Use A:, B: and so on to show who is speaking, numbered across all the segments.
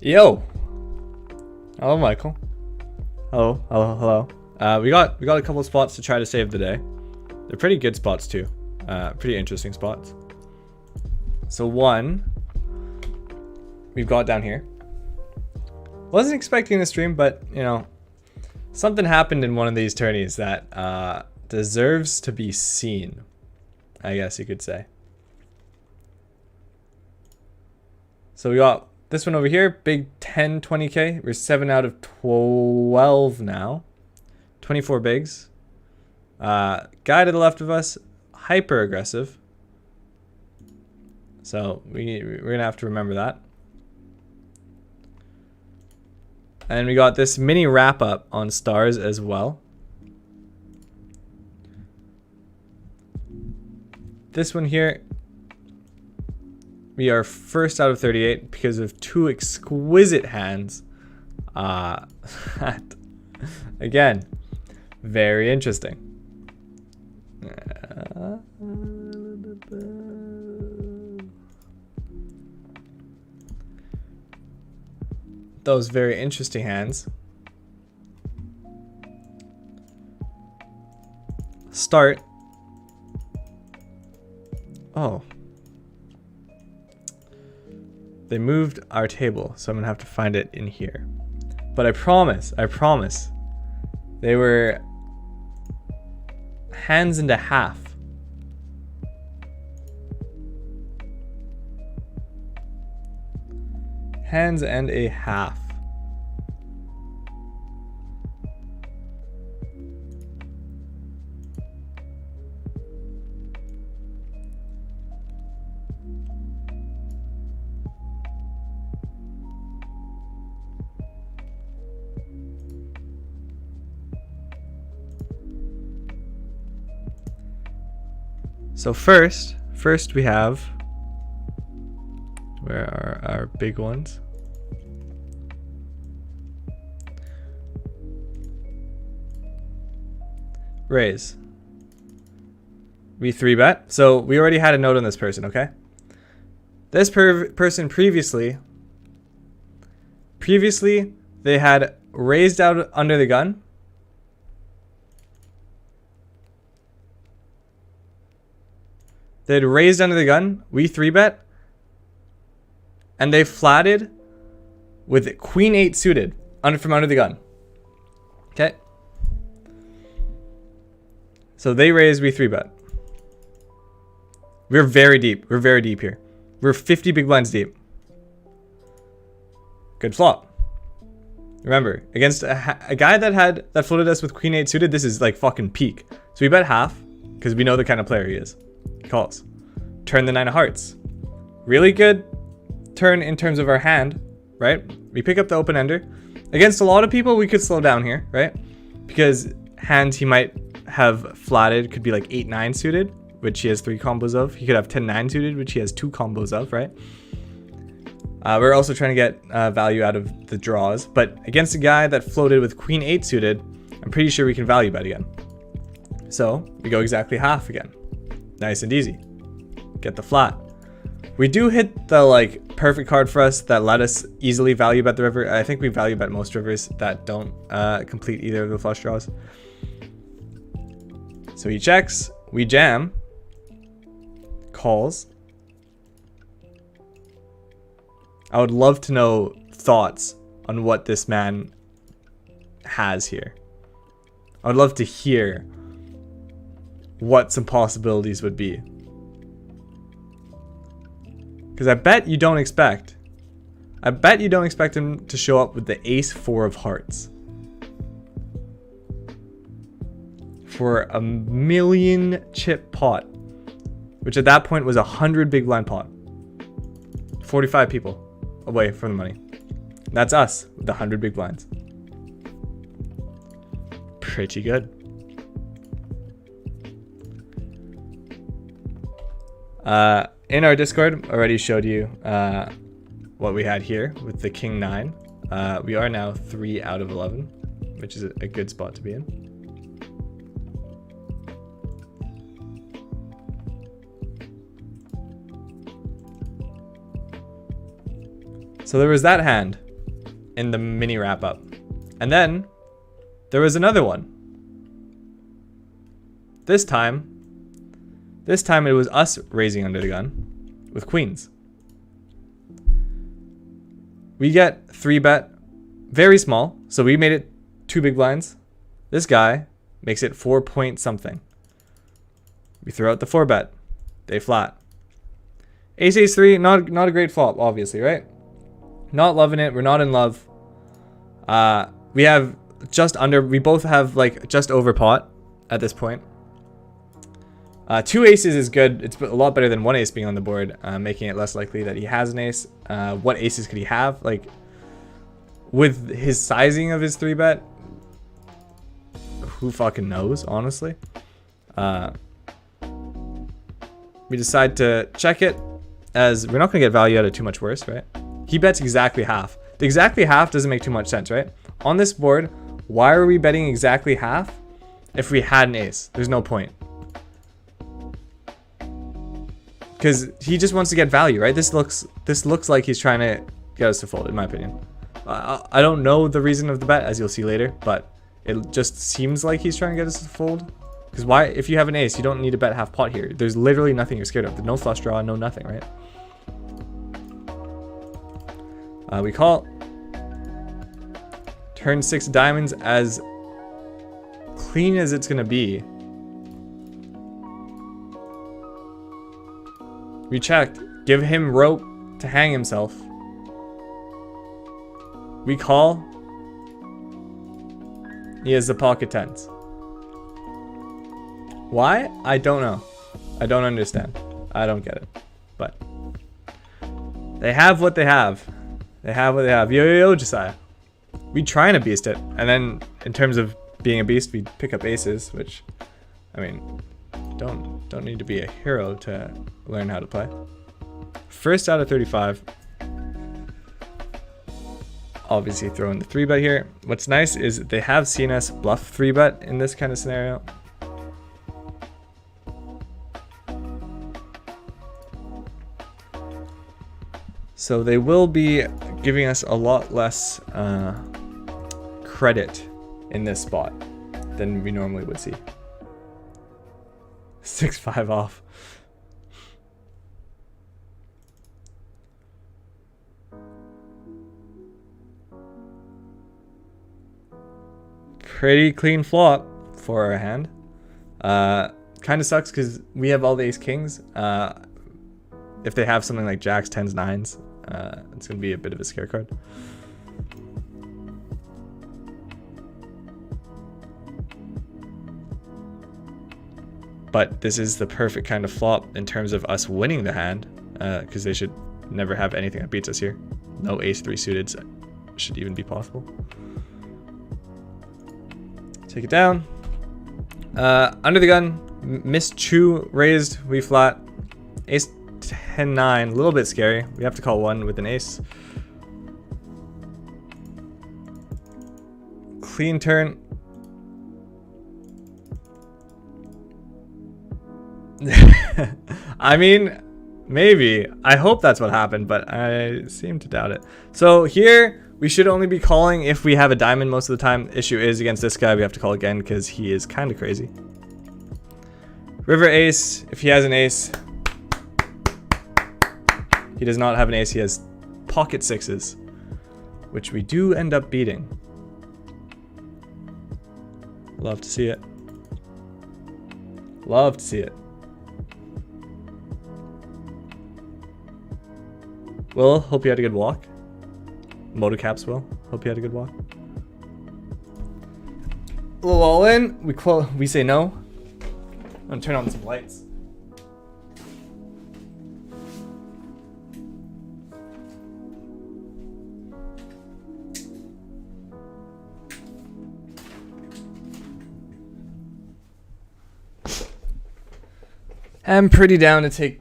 A: Yo. Hello, Michael. Hello, hello, hello. We got a couple of spots to try to save the day. They're pretty good spots too. Pretty interesting spots. So one, we've got down here. Wasn't expecting the stream, but you know, something happened in one of these tourneys that deserves to be seen, I guess you could say. So we got this one over here, big 10, 20k. We're 7 out of 12 now. 24 bigs. Guy to the left of us, hyper aggressive. So we're gonna have to remember that. And we got this mini wrap up on stars as well. This one here, we are first out of 38 because of two exquisite hands. Again, very interesting. Those very interesting hands. Start. Oh. They moved our table, so I'm gonna have to find it in here. But I promise, they were hands into half. Hands and a half. So first we have, where are our big ones? Raise. We 3-bet. So we already had a note on this person, okay? This person previously they had raised out under the gun. They had raised under the gun. We 3-bet. And they flatted with queen 8 suited from under the gun. Okay. So they raised, we 3-bet. We're very deep. We're very deep here. We're 50 big blinds deep. Good flop. Remember, against a guy that floated us with queen 8 suited, this is like fucking peak. So we bet half because we know the kind of player he is. He calls. Turn the 9 of hearts. Really good turn in terms of our hand, right? We pick up the open ender. Against a lot of people, we could slow down here, right? Because hands he might have flatted could be like 8-9 suited, which he has 3 combos of. He could have 10-9 suited, which he has 2 combos of, right? We're also trying to get value out of the draws, but against a guy that floated with queen 8 suited, I'm pretty sure we can value bet again. So we go exactly half again. Nice and easy. Get the flat. We do hit the like perfect card for us that let us easily value bet the river. I think we value bet most rivers that don't complete either of the flush draws. So he checks, we jam, calls. I would love to know thoughts on what this man has here. I would love to hear what some possibilities would be. Because I bet you don't expect him to show up with the ace 4 of hearts. For a 1,000,000 chip pot. Which at that point was 100 big blind pot. 45 people away from the money. That's us with the 100 big blinds. Pretty good. In our Discord, already showed you what we had here with the King 9. We are now 3 out of 11, which is a good spot to be in. So there was that hand. in the mini wrap up. And then there was another one. This time it was us raising under the gun with queens. We get 3-bet, very small, so we made it 2 big blinds. This guy makes it 4 point something. We throw out the 4-bet. They flat. Ace ace 3, not a great flop, obviously, right? Not loving it. We're not in love. We have just under. We both have like just over pot at this point. 2 aces is good. It's a lot better than 1 ace being on the board, making it less likely that he has an ace. What aces could he have? Like, with his sizing of his 3-bet, who fucking knows, honestly? We decide to check it, as we're not going to get value out of too much worse, right? He bets exactly half. The exactly half doesn't make too much sense, right? On this board, why are we betting exactly half if we had an ace? There's no point. Because he just wants to get value, right? This looks like he's trying to get us to fold, in my opinion. I don't know the reason of the bet, as you'll see later, but it just seems like he's trying to get us to fold. Because why, if you have an ace, you don't need to bet half pot here. There's literally nothing you're scared of. There's no flush draw, no nothing, right? We call. Turn 6 diamonds, as clean as it's gonna be. We checked. Give him rope to hang himself. We call. He has the pocket tens. Why? I don't know. I don't understand. I don't get it. But they have what they have. They have what they have. Yo, Josiah. We trying to beast it. And then in terms of being a beast, we pick up aces, which, I mean, don't need to be a hero to learn how to play. First out of 35. Obviously throwing the 3-bet here. What's nice is they have seen us bluff 3-bet in this kind of scenario. So they will be giving us a lot less credit in this spot than we normally would see. 6-5 off. Pretty clean flop for our hand. Kind of sucks because we have all the ace kings. If they have something like jacks, 10s, 9s, it's going to be a bit of a scare card. But this is the perfect kind of flop in terms of us winning the hand, because they should never have anything that beats us here. No ace 3 suited should even be possible. Take it down. Under the gun, Miss Chu raised, we flat. Ace 10, 9, a little bit scary. We have to call 1 with an ace. Clean turn. I mean, maybe. I hope that's what happened, but I seem to doubt it. So here, we should only be calling if we have a diamond most of the time. Issue is against this guy, we have to call again because he is kind of crazy. River ace, if he has an ace. He does not have an ace, he has pocket 6s, which we do end up beating. Love to see it. Love to see it. Will, hope you had a good walk. Motocaps, Will, hope you had a good walk. A little all in, we say no. I'm gonna turn on some lights. I'm pretty down to take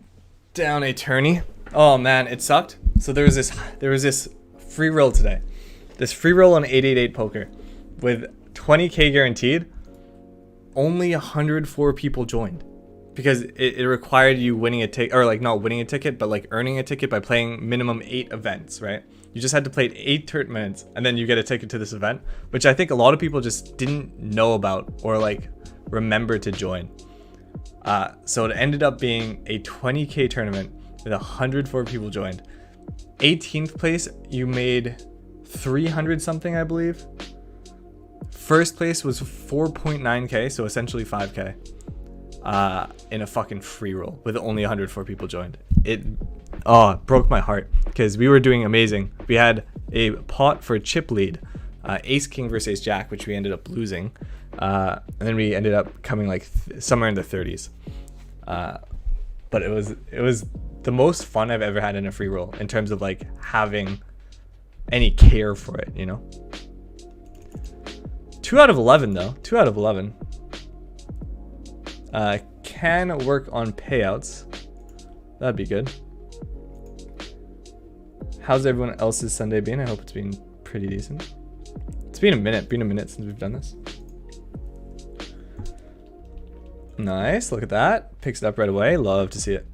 A: down a tourney. Oh man, it sucked. So there was this free roll today. This free roll on 888 poker with 20k guaranteed. Only 104 people joined. because it required you winning a ticket, or like not winning a ticket, but like earning a ticket by playing minimum 8 events, right? You just had to play 8 tournaments and then you get a ticket to this event, which I think a lot of people just didn't know about or like remember to join. So it ended up being a 20k tournament with 104 people joined. 18th place, you made 300 something, I believe. First place was 4.9k, so essentially 5k. In a fucking free roll with only 104 people joined. It broke my heart because we were doing amazing. We had a pot for chip lead, ace king versus ace jack, which we ended up losing, and then we ended up coming like somewhere in the 30s. But it was the most fun I've ever had in a free roll in terms of like having any care for it, you know. 2 out of 11 though. 2 out of 11. Can work on payouts. That'd be good. How's everyone else's Sunday been? I hope it's been pretty decent. It's been a minute since we've done this. Nice, look at that. Picks it up right away. Love to see it.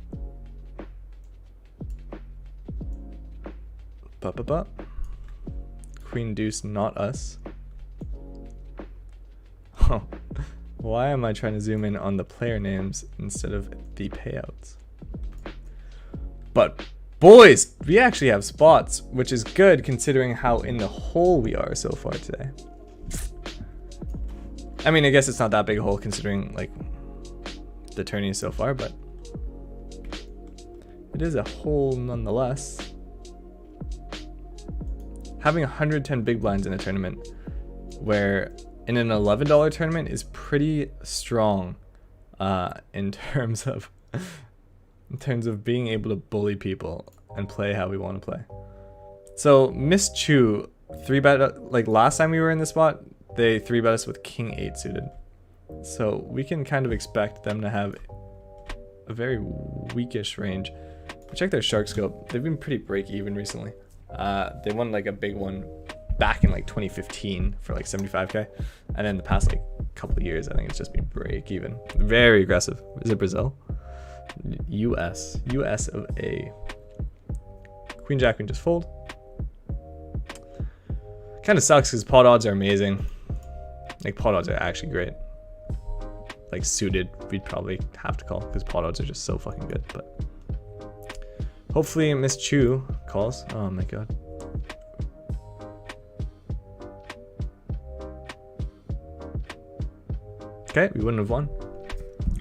A: Queen deuce, not us. Oh. Why am I trying to zoom in on the player names instead of the payouts? But boys, we actually have spots, which is good considering how in the hole we are so far today. I mean, I guess it's not that big a hole considering like the tourney so far, but it is a hole nonetheless. Having 110 big blinds in a tournament where in an $11 tournament is pretty strong in terms of being able to bully people and play how we want to play. So Miss Chu 3-bet, like last time we were in this spot, they 3-bet us with king 8 suited. So we can kind of expect them to have a very weakish range. Check their shark scope. They've been pretty break even recently. They won like a big one back in like 2015 for like 75k, and then the past like couple of years I think it's just been break even. Very aggressive. Is it Brazil? US of A. Queen jack, we just fold. Kind of sucks because pot odds are amazing. Like pot odds are actually great. Like suited we'd probably have to call because pot odds are just so fucking good. But hopefully Miss Chu calls. Oh my god. Okay, we wouldn't have won.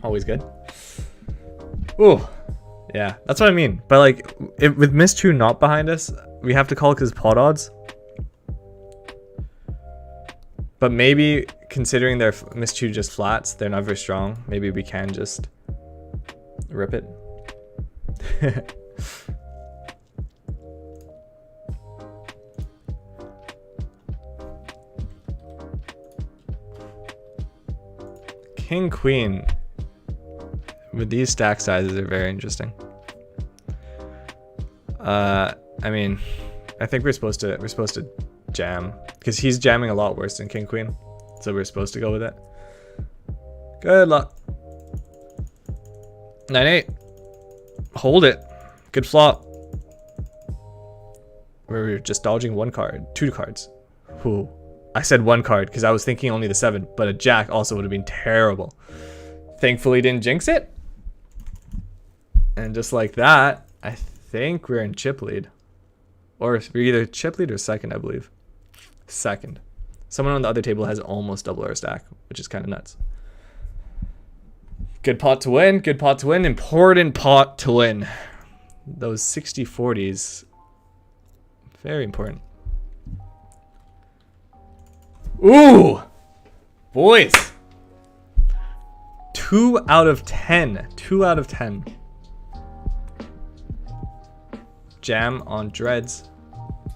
A: Always good. Ooh, yeah, that's what I mean. But like, with Miss Chu not behind us, we have to call because pot odds. But maybe considering their Miss Chu just flats, they're not very strong. Maybe we can just rip it. King queen with these stack sizes are very interesting. I mean, I think we're supposed to jam because he's jamming a lot worse than king queen, so we're supposed to go with it. Good luck. 9-8. Hold it. Good flop. We're just dodging 2 cards. Ooh. I said 1 card because I was thinking only the 7, but a jack also would have been terrible. Thankfully didn't jinx it. And just like that, I think we're in chip lead. Or we're either chip lead or second, I believe. Second. Someone on the other table has almost double our stack, which is kind of nuts. Good pot to win. Good pot to win. Important pot to win. Those 60-40s. Very important. Ooh! Boys! 2 out of 10. 2 out of 10. Jam on Dreads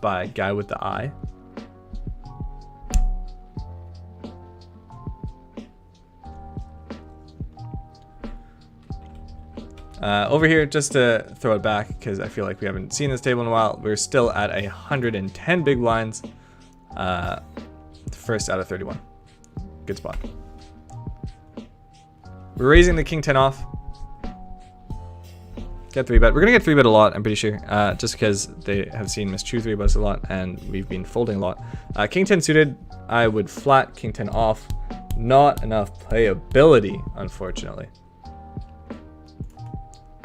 A: by Guy with the Eye. Over here, just to throw it back, because I feel like we haven't seen this table in a while, we're still at 110 big blinds. First out of 31. Good spot. We're raising the king 10 off. Get 3-bet. We're gonna get 3-bet a lot, I'm pretty sure. Just because they have seen Miss True 3-bets a lot and we've been folding a lot. King 10 suited, I would flat King 10 off. Not enough playability, unfortunately.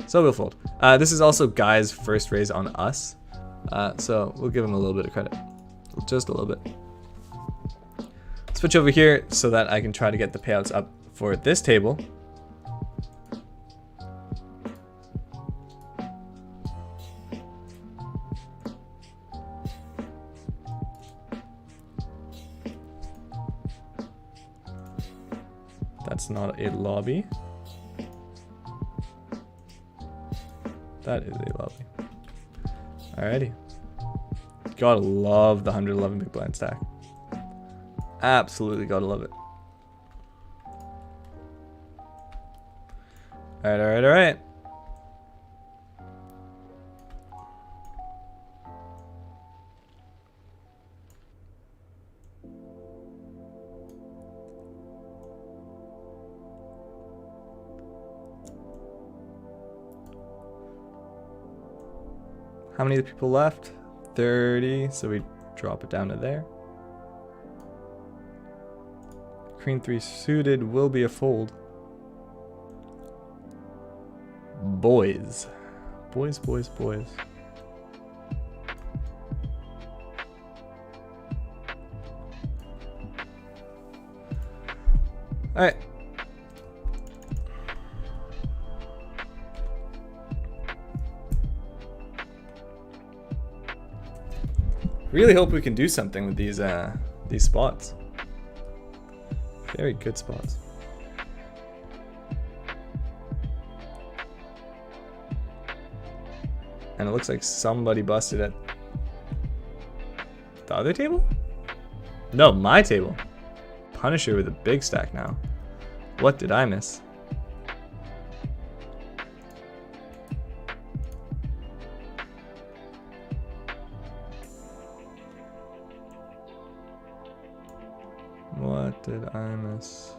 A: So we'll fold. This is also Guy's first raise on us. So we'll give him a little bit of credit. Just a little bit. Switch over here so that I can try to get the payouts up for this table. That's not a lobby. That is a lobby. Alrighty. Gotta love the 111 big blind stack. Absolutely gotta love it. Alright, alright, alright. How many people left? 30, so we drop it down to there. Queen 3 suited will be a fold. Boys. Boys, boys, boys. Alright. Really hope we can do something with these spots. Very good spots. And it looks like somebody busted at the other table? No, my table. Punisher with a big stack now. What did I miss? What did I miss?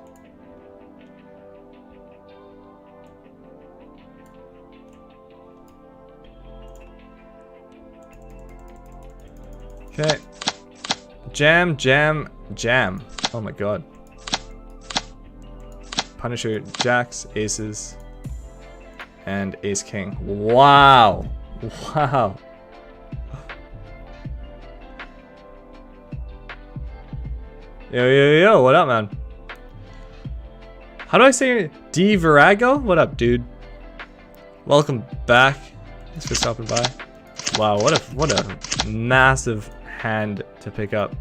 A: Okay. Jam, jam, jam. Oh my god. Punisher, jacks, aces, and ace king. Wow. Wow. Yo, yo, yo, what up, man? How do I say it? D Virago? What up, dude? Welcome back. Thanks for stopping by. Wow, what a massive hand to pick up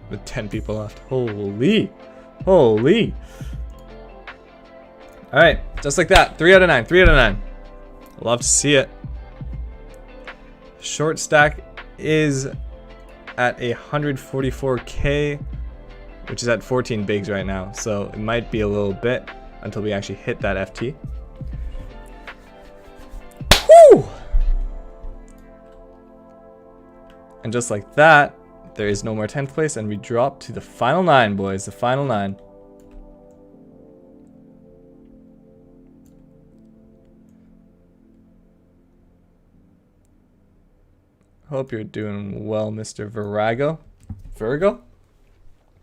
A: with 10 people left. Holy. Holy. Alright, just like that. 3 out of 9. 3 out of 9. Love to see it. Short stack is at 144k. Which is at 14 bigs right now, so it might be a little bit until we actually hit that FT. Woo! And just like that, there is no more 10th place, and we drop to the final 9, boys. The final 9. Hope you're doing well, Mr. Virago. Virgo?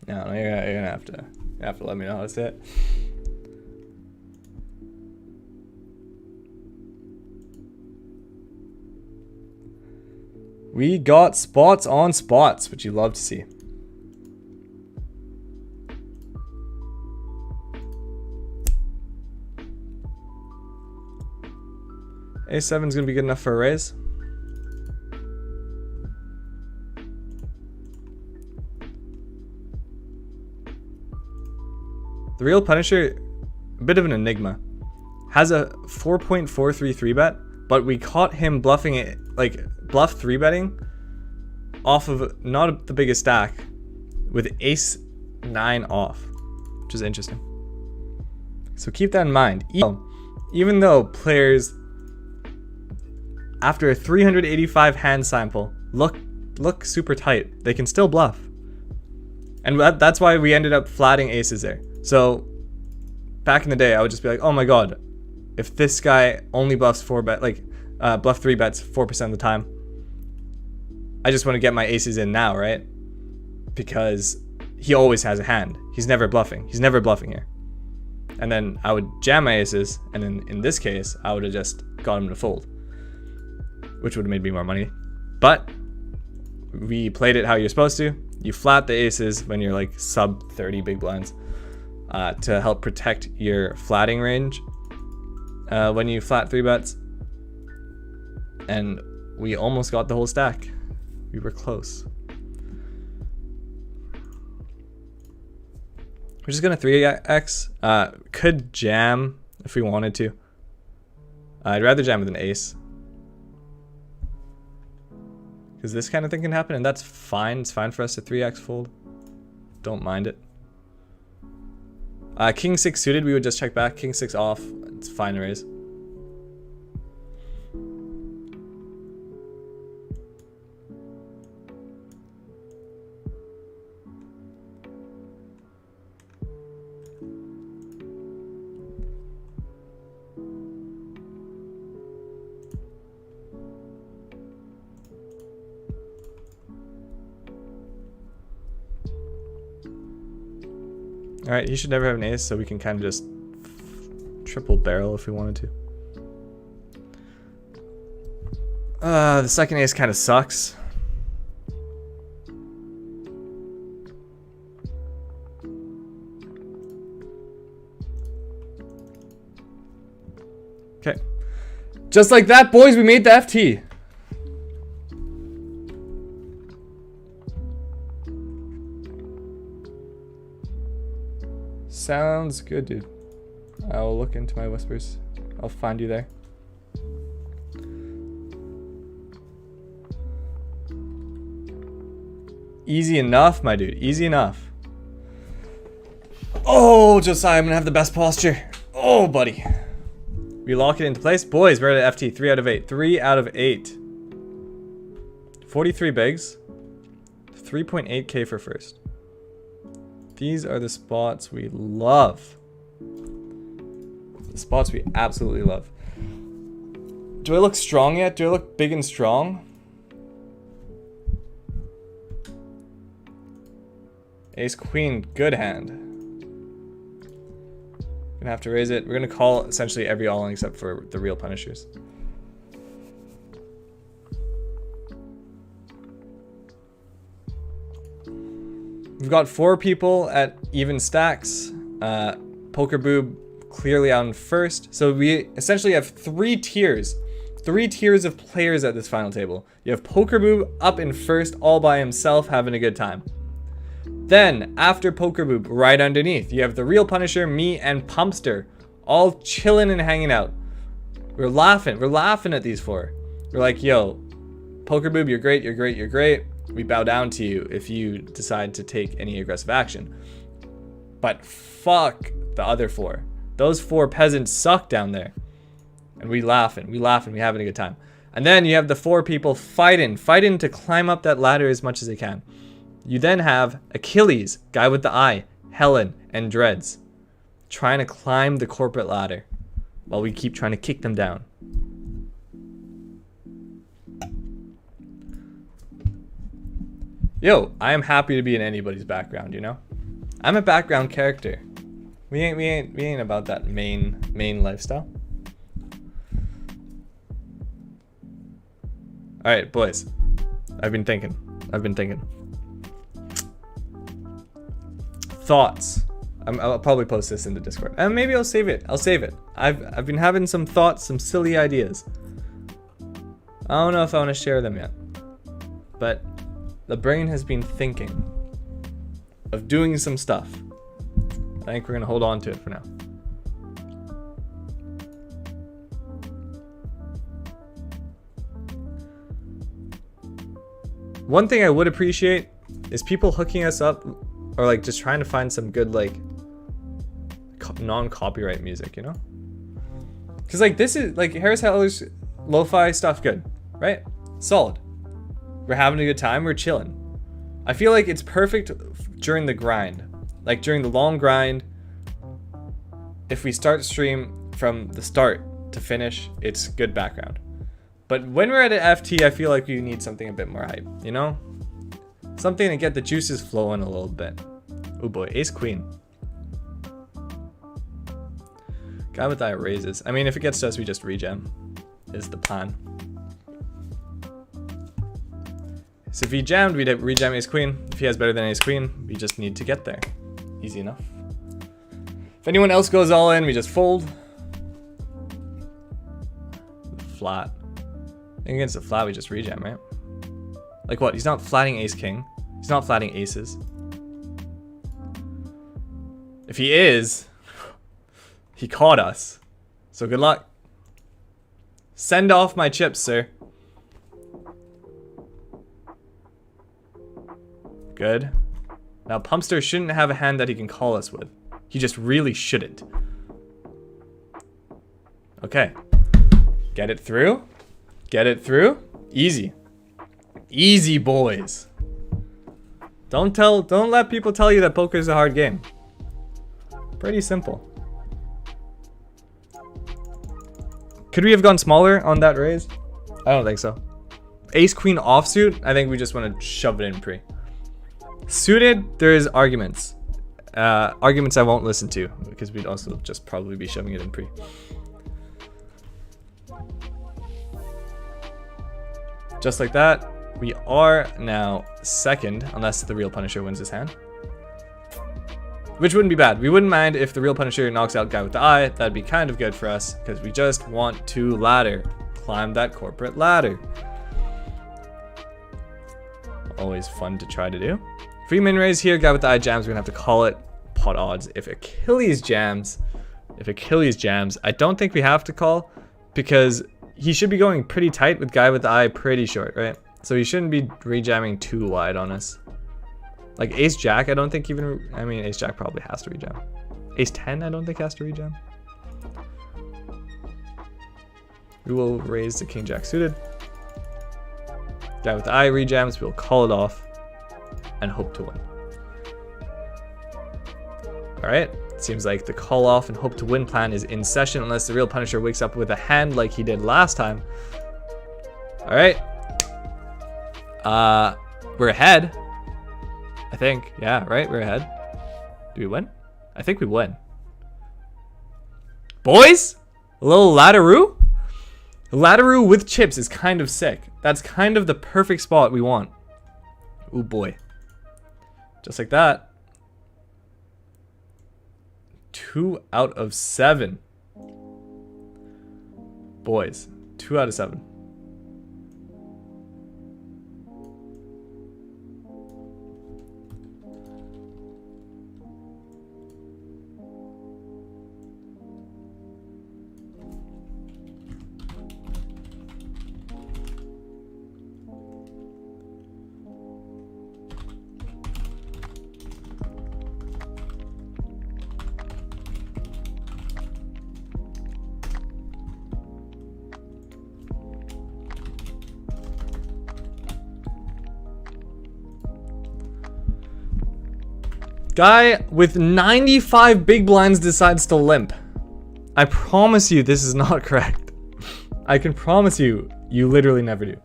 A: No, you're gonna have to let me know how to say it. We got spots on spots, which you love to see. A7 is gonna be good enough for a raise. The real Punisher, a bit of an enigma, has a 4.433 bet, but we caught him bluffing it, like bluff 3-betting off of not the biggest stack with ace 9 off, which is interesting. So keep that in mind. Even though players after a 385 hand sample look super tight, they can still bluff. And that's why we ended up flatting aces there. So back in the day, I would just be like, oh my god, if this guy only bluffs 4-bet, like bluff 3 bets 4% of the time. I just want to get my aces in now, right? Because he always has a hand. He's never bluffing. He's never bluffing here. And then I would jam my aces, and then in this case, I would have just got him to fold, which would have made me more money. But we played it how you're supposed to. You flat the aces when you're like sub 30 big blinds to help protect your flatting range when you flat 3 bets. And we almost got the whole stack. We were close. We're just gonna 3x. Could jam if we wanted to. I'd rather jam with an ace, because this kind of thing can happen, and that's fine. It's fine for us to 3x fold. Don't mind it. King 6 suited, we would just check back. King 6 off. It's fine to raise. Alright, he should never have an ace, so we can kind of just triple barrel if we wanted to. The second ace kind of sucks. Okay. Just like that, boys, we made the FT. Sounds good, dude. I'll look into my whispers. I'll find you there. Easy enough, my dude. Easy enough. Oh, Josiah, I'm gonna have the best posture. Oh, buddy. We lock it into place. Boys, we're at FT. 3 out of 8. 3 out of 8. 43 bigs. 3.8k for first. These are the spots we love. The spots we absolutely love. Do I look strong yet? Do I look big and strong? Ace queen, good hand. Gonna have to raise it. We're gonna call essentially every all-in except for the real punishers. We've got 4 people at even stacks. Poker Boob clearly on first. So we essentially have 3 tiers. 3 tiers of players at this final table. You have Poker Boob up in first all by himself having a good time. Then, after Poker Boob, right underneath, you have the real Punisher, me, and Pumpster, all chilling and hanging out. We're laughing at these 4. We're like, yo, Poker Boob, you're great, you're great, you're great. We bow down to you if you decide to take any aggressive action. But fuck the other 4. Those 4 peasants suck down there. And we laughing, we having a good time. And then you have the 4 people fighting to climb up that ladder as much as they can. You then have Achilles, guy with the eye, Helen, and Dreads, trying to climb the corporate ladder while we keep trying to kick them down. Yo, I am happy to be in anybody's background, you know? I'm a background character. We ain't about that main lifestyle. Alright, boys. I've been thinking. Thoughts. I'll probably post this in the Discord. And maybe I'll save it. I've been having some thoughts, some silly ideas. I don't know if I want to share them yet. But the brain has been thinking of doing some stuff. I think we're going to hold on to it for now. One thing I would appreciate is people hooking us up or like just trying to find some good like non-copyright music, you know? Because like this is like Harris Heller's lo-fi stuff, good, right? Solid. We're having a good time, we're chilling. I feel like it's perfect during the grind. Like during the long grind, if we start the stream from the start to finish, it's good background. But when we're at an FT, I feel like we need something a bit more hype, you know? Something to get the juices flowing a little bit. Oh boy, ace queen. Guy with eye raises. I mean, if it gets to us, we just rejam. Is the plan. So if he jammed, we'd rejam ace queen. If he has better than ace queen, we just need to get there. Easy enough. If anyone else goes all in, we just fold. Flat. I think against the flat, we just rejam, right? Like what? He's not flatting ace king. He's not flatting aces. If he is, he caught us. So good luck. Send off my chips, sir. Good. Now Pumpster shouldn't have a hand that he can call us with. He just really shouldn't. Okay. Get it through. Get it through. Easy. Easy, boys. Don't let people tell you that poker is a hard game. Pretty simple. Could we have gone smaller on that raise? I don't think so. Ace queen offsuit, I think we just want to shove it in pre. Suited, there's arguments. Arguments I won't listen to because we'd also just probably be shoving it in pre. Just like that, we are now second, unless the real Punisher wins his hand. Which wouldn't be bad. We wouldn't mind if the real Punisher knocks out guy with the eye. That'd be kind of good for us because we just want to ladder. Climb that corporate ladder. Always fun to try to do. Free min raise here, guy with the eye jams. We're gonna have to call it pot odds. If Achilles jams, I don't think we have to call because he should be going pretty tight with guy with the eye pretty short, right? So he shouldn't be rejamming too wide on us. Like ace jack, I don't think even, I mean ace jack probably has to rejam. Ace 10, I don't think has to rejam. We will raise the king jack suited. Guy with the eye rejams, we'll call it off and hope to win. All right, seems like the call off and hope to win plan is in session unless the real Punisher wakes up with a hand like he did last time. All right. We're ahead. I think, yeah, right? We're ahead. Do we win? I think we win. Boys, a little ladderoo? Ladderoo with chips is kind of sick. That's kind of the perfect spot we want. Ooh boy. Just like that. 2 out of 7. Boys, 2 out of 7. Guy with 95 big blinds decides to limp. I promise you this is not correct. I can promise you, you literally never do.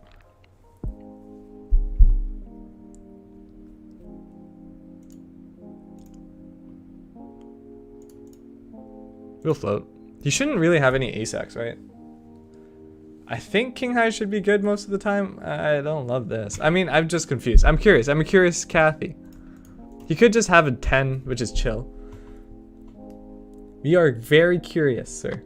A: We'll float. You shouldn't really have any ace-x, right? I think king high should be good most of the time. I don't love this. I mean, I'm just confused. I'm curious. I'm a curious Kathy. You could just have a 10, which is chill. We are very curious, sir.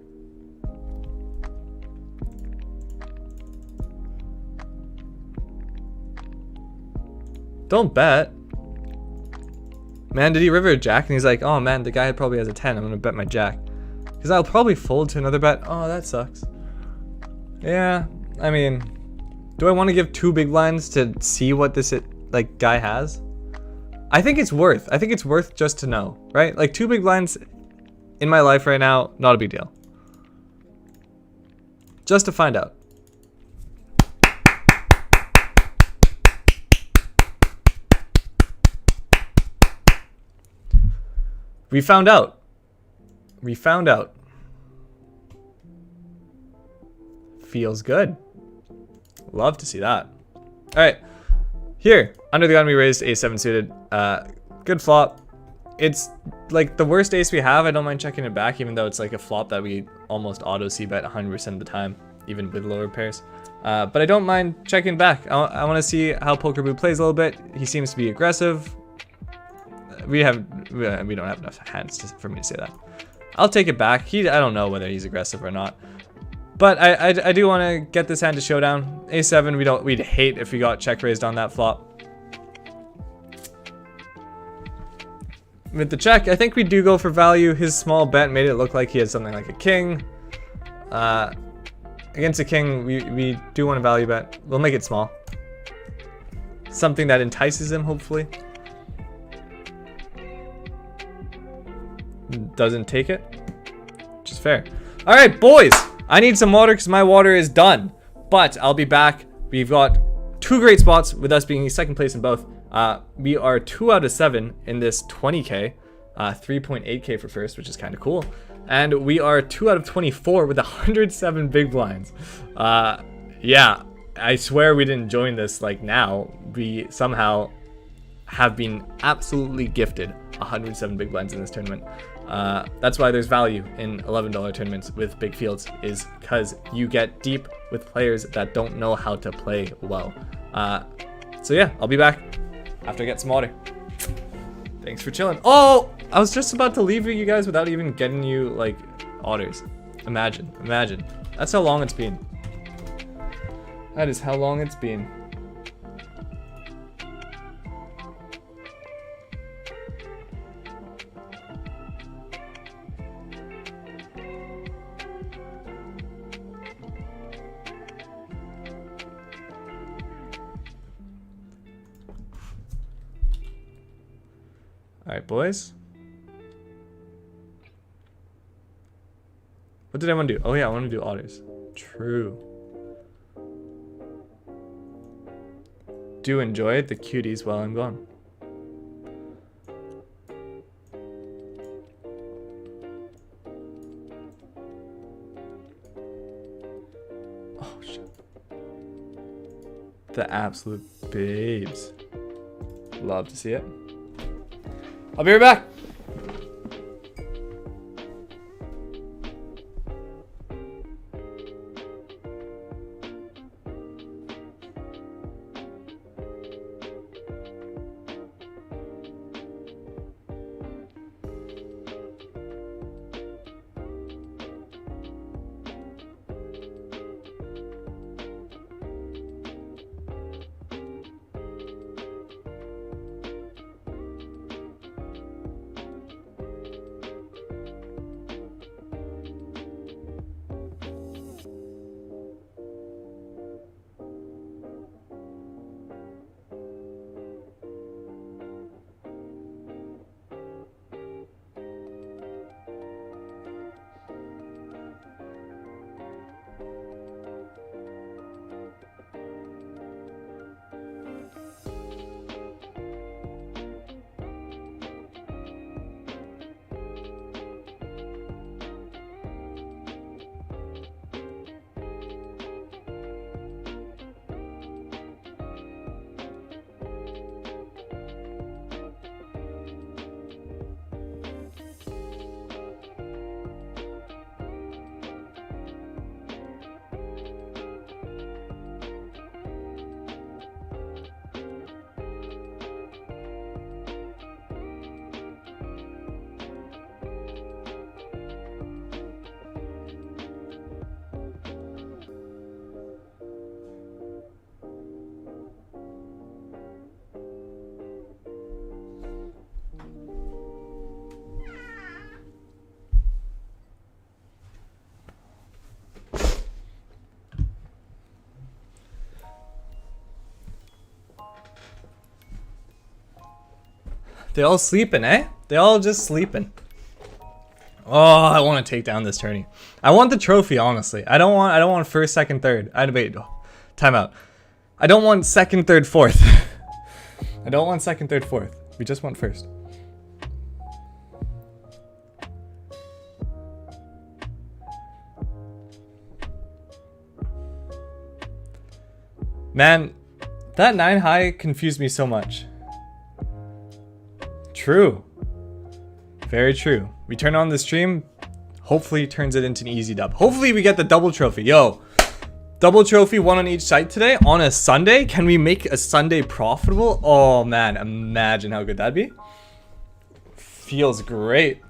A: Don't bet. Man, did he river a jack? And he's like, oh man, the guy probably has a 10. I'm gonna bet my jack. Because I'll probably fold to another bet. Oh, that sucks. Yeah, I mean, do I want to give 2 big blinds to see what this like guy has? I think it's worth. I think it's worth just to know, right? Like 2 big blinds in my life right now, not a big deal. Just to find out. We found out. We found out. Feels good. Love to see that. All right. Here, under the gun, we raised A7 suited. Good flop. It's like the worst ace we have. I don't mind checking it back, even though it's like a flop that we almost auto c-bet 100% of the time, even with lower pairs. But I don't mind checking back. I want to see how Pokerboo plays a little bit. He seems to be aggressive. We don't have enough hands for me to say that. I'll take it back. I don't know whether he's aggressive or not. But I do want to get this hand to showdown. A7, we'd hate if we got check raised on that flop. With the check, I think we do go for value. His small bet made it look like he had something like a king. Against a king, we do want to value bet. We'll make it small. Something that entices him, hopefully. Doesn't take it, which is fair. All right, boys. I need some water because my water is done. But I'll be back. We've got 2 great spots with us being second place in both. We are 2 out of 7 in this 20K, 3.8K for first, which is kind of cool. And we are 2 out of 24 with 107 big blinds. Yeah, I swear we didn't join this like now. We somehow have been absolutely gifted 107 big blinds in this tournament. That's why there's value in $11 tournaments with big fields, is because you get deep with players that don't know how to play well. So yeah, I'll be back after I get some water. Thanks for chilling. Oh, I was just about to leave you guys without even getting you like otters. Imagine. That's how long it's been. That is how long it's been. All right, boys. What did I want to do? Oh yeah, I want to do otters. True. Do enjoy the cuties while I'm gone. Oh shit. The absolute babes. Love to see it. I'll be right back. They all sleeping, eh? They all just sleeping. Oh, I want to take down this tourney. I want the trophy, honestly. I don't want first, second, third. Wait, time out. I don't want second, third, fourth. I don't want second, third, fourth. We just want first. Man, that 9 high confused me so much. True. Very true. We turn on the stream. Hopefully it turns it into an easy dub. Hopefully we get the double trophy. Yo, double trophy, 1 on each site today on a Sunday. Can we make a Sunday profitable? Oh man, imagine how good that'd be. Feels great.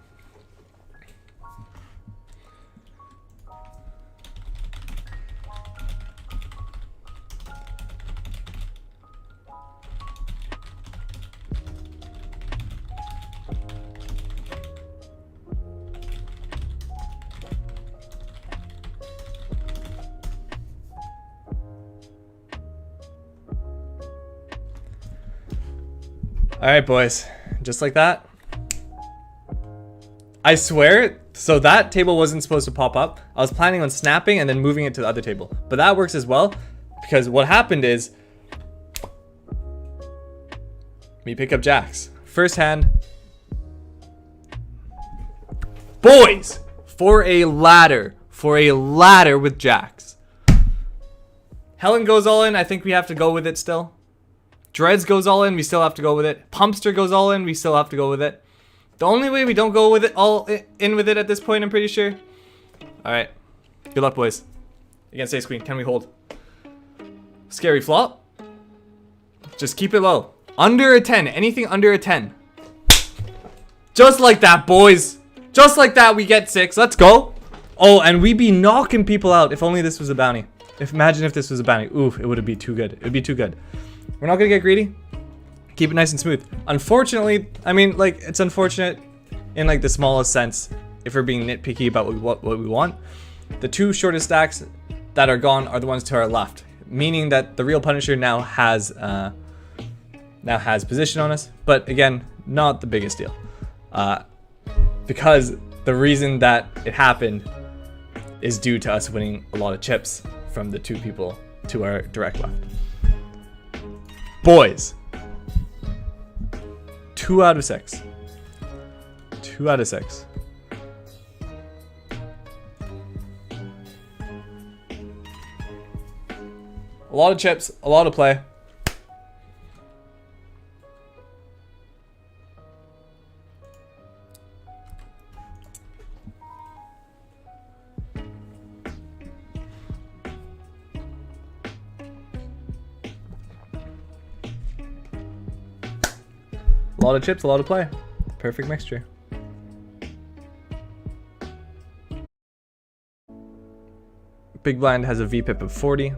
A: All right, boys, just like that. I swear, so that table wasn't supposed to pop up. I was planning on snapping and then moving it to the other table, but that works as well because what happened is me pick up jacks. First hand. Boys, for a ladder with jacks. Helen goes all in. I think we have to go with it still. Dreads goes all in, we still have to go with it. Pumpster goes all in, we still have to go with it. The only way we don't go with it all in with it at this point, I'm pretty sure. Alright. Good luck, boys. Against ace queen. Can we hold? Scary flop. Just keep it low. Under a 10. Anything under a 10. Just like that, boys. Just like that, we get 6. Let's go. Oh, and we be knocking people out. If only this was a bounty. Imagine if this was a bounty. Oof, it would be too good. It would be too good. We're not gonna get greedy. Keep it nice and smooth. Unfortunately, I mean, like, it's unfortunate in like the smallest sense if we're being nitpicky about what we want. The 2 shortest stacks that are gone are the ones to our left, meaning that the real Punisher now has position on us. But again, not the biggest deal, because the reason that it happened is due to us winning a lot of chips from the 2 people to our direct left. Boys, 2 out of 6. 2 out of 6. A lot of chips, a lot of play. A lot of chips, a lot of play. Perfect mixture. Big blind has a VPIP of 40.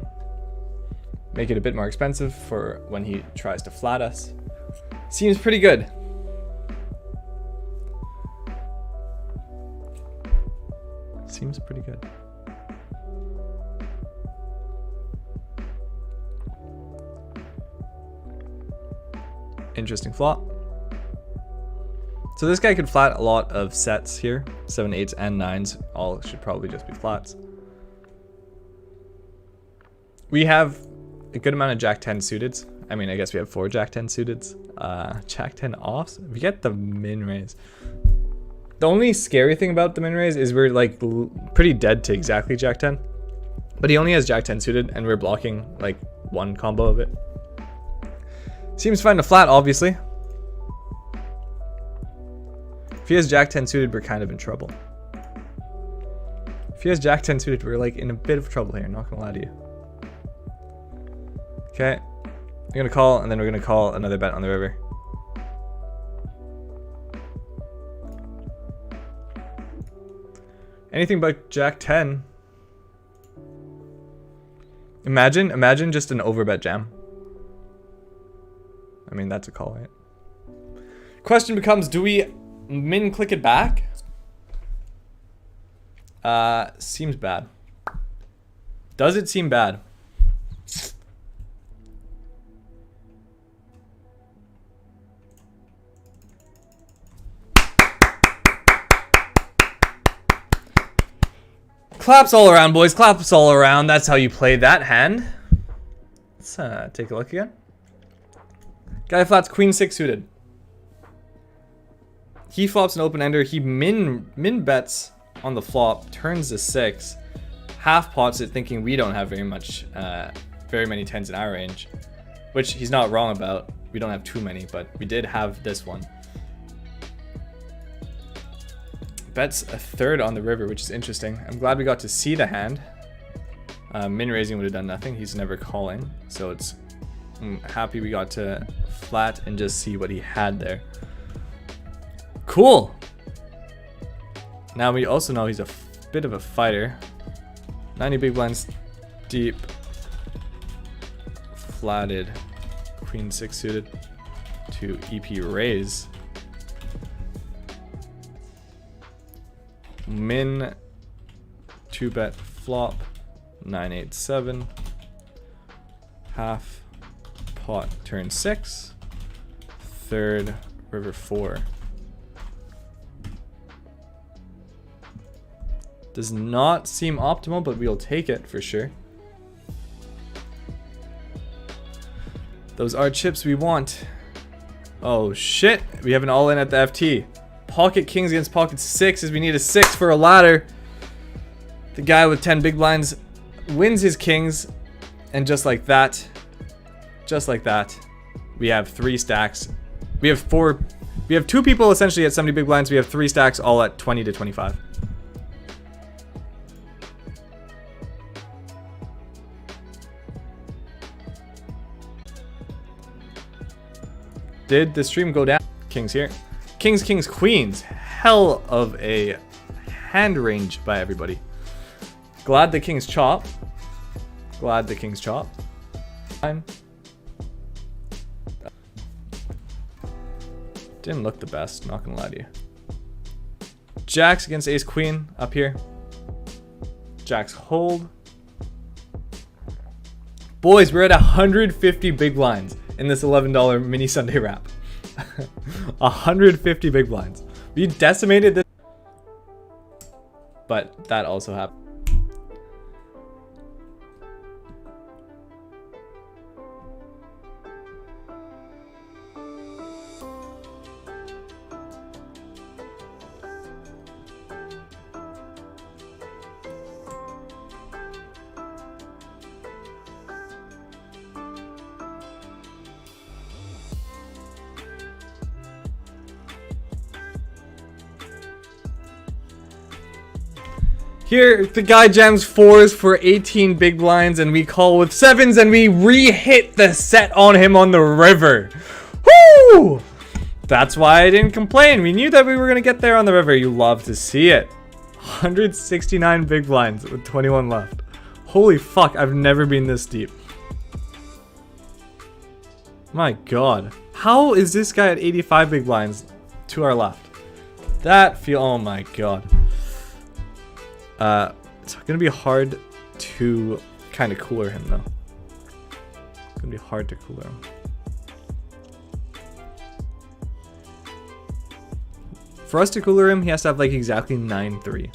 A: Make it a bit more expensive for when he tries to flat us. Seems pretty good. Seems pretty good. Interesting flop. So this guy could flat a lot of sets here. 7, 8s, and 9s. All should probably just be flats. We have a good amount of Jack 10 suiteds. I mean, I guess we have 4 Jack 10 suiteds. Jack 10 offs. We get the min raise. The only scary thing about the min raise is we're like pretty dead to exactly Jack 10. But he only has Jack 10 suited and we're blocking like 1 combo of it. Seems fine to flat, obviously. If he has Jack 10 suited, we're kind of in trouble. If he has Jack 10 suited, we're like in a bit of trouble here, not gonna lie to you. Okay, I'm gonna call, and then we're gonna call another bet on the river. Anything but Jack 10. Imagine just an overbet jam. I mean, that's a call, right? Question becomes, do we min click it back? Seems bad. Does it seem bad? Claps all around, boys. Claps all around. That's how you play that hand. Let's take a look again. Guy flats queen 6 suited. He flops an open ender. He min bets on the flop, turns to 6, half pots it, thinking we don't have very much very many 10s in our range, which he's not wrong about. We don't have too many, but we did have this one. Bets a third on the river, which is interesting. I'm glad we got to see the hand. Min raising would have done nothing. He's never calling, so I'm happy we got to flat and just see what he had there. Cool. Now we also know he's a bit of a fighter. 90 big blinds deep. Flatted. Queen 6 suited to EP raise. Min 2-bet flop. 9-8-7. Half pot turn 6. Third river 4. Does not seem optimal, but we'll take it for sure. Those are chips we want. Oh shit, we have an all-in at the FT. Pocket kings against pocket sixes. We need a 6 for a ladder. The guy with 10 big blinds wins his kings, and just like that, we have 3 stacks. We have 2 people essentially at 70 big blinds. We have 3 stacks all at 20 to 25. Did the stream go down? Kings here. Kings, kings, queens. Hell of a hand range by everybody. Glad the kings chop. Glad the kings chop. Didn't look the best, not gonna lie to you. Jacks against ace queen up here. Jacks hold. Boys, we're at 150 big blinds in this $11 mini Sunday wrap. 150 big blinds. We decimated this, but that also happened. Here, the guy jams 4s for 18 big blinds, and we call with 7s, and we re-hit the set on him on the river. Woo! That's why I didn't complain. We knew that we were going to get there on the river. You love to see it. 169 big blinds with 21 left. Holy fuck, I've never been this deep. My god. How is this guy at 85 big blinds to our left? Oh my god. It's gonna be hard to kind of cooler him though. It's gonna be hard to cooler him. For us to cooler him, he has to have like exactly 9-3.